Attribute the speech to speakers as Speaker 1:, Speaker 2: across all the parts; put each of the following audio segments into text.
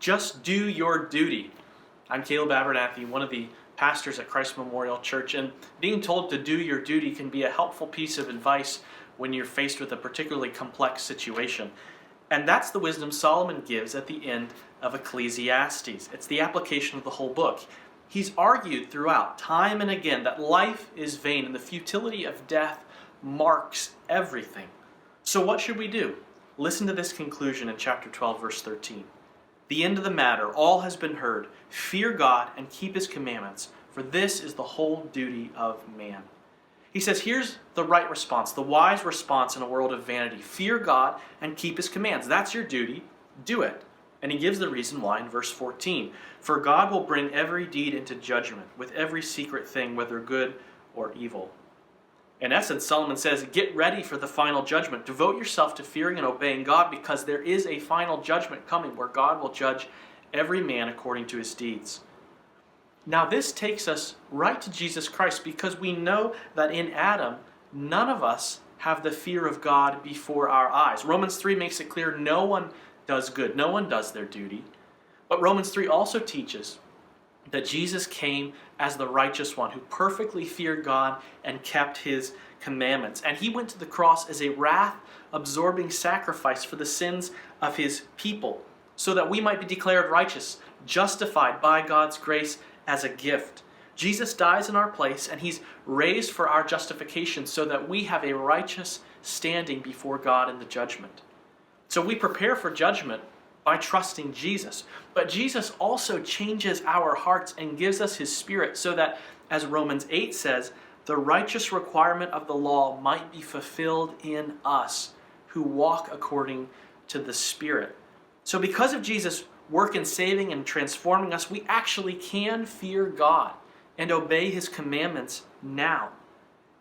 Speaker 1: Just do your duty. I'm Caleb Abernathy, one of the pastors at Christ Memorial Church, and being told to do your duty can be a helpful piece of advice when you're faced with a particularly complex situation. And that's the wisdom Solomon gives at the end of Ecclesiastes. It's the application of the whole book. He's argued throughout, time and again, that life is vain and the futility of death marks everything. So what should we do? Listen to this conclusion in chapter 12, verse 13. The end of the matter, all has been heard. Fear God and keep His commandments, for this is the whole duty of man. He says, here's the right response, the wise response in a world of vanity. Fear God and keep His commands. That's your duty. Do it. And he gives the reason why in verse 14. For God will bring every deed into judgment, with every secret thing, whether good or evil. In essence, Solomon says, get ready for the final judgment. Devote yourself to fearing and obeying God, because there is a final judgment coming where God will judge every man according to his deeds. Now this takes us right to Jesus Christ, because we know that in Adam, none of us have the fear of God before our eyes. Romans 3 makes it clear no one does good, no one does their duty. But Romans 3 also teaches that Jesus came as the righteous one who perfectly feared God and kept His commandments. And He went to the cross as a wrath-absorbing sacrifice for the sins of His people, so that we might be declared righteous, justified by God's grace as a gift. Jesus dies in our place, and He's raised for our justification so that we have a righteous standing before God in the judgment. So we prepare for judgment by trusting Jesus. But Jesus also changes our hearts and gives us His Spirit so that, as Romans 8 says, the righteous requirement of the law might be fulfilled in us who walk according to the Spirit. So because of Jesus' work in saving and transforming us, we actually can fear God and obey His commandments now.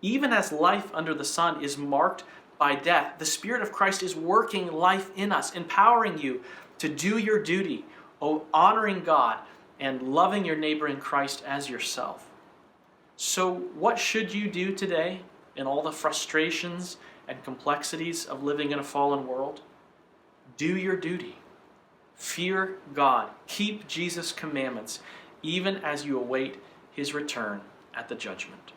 Speaker 1: Even as life under the sun is marked by death, the Spirit of Christ is working life in us, empowering you to do your duty, honoring God, and loving your neighbor in Christ as yourself. So what should you do today in all the frustrations and complexities of living in a fallen world? Do your duty. Fear God. Keep Jesus' commandments, even as you await His return at the judgment.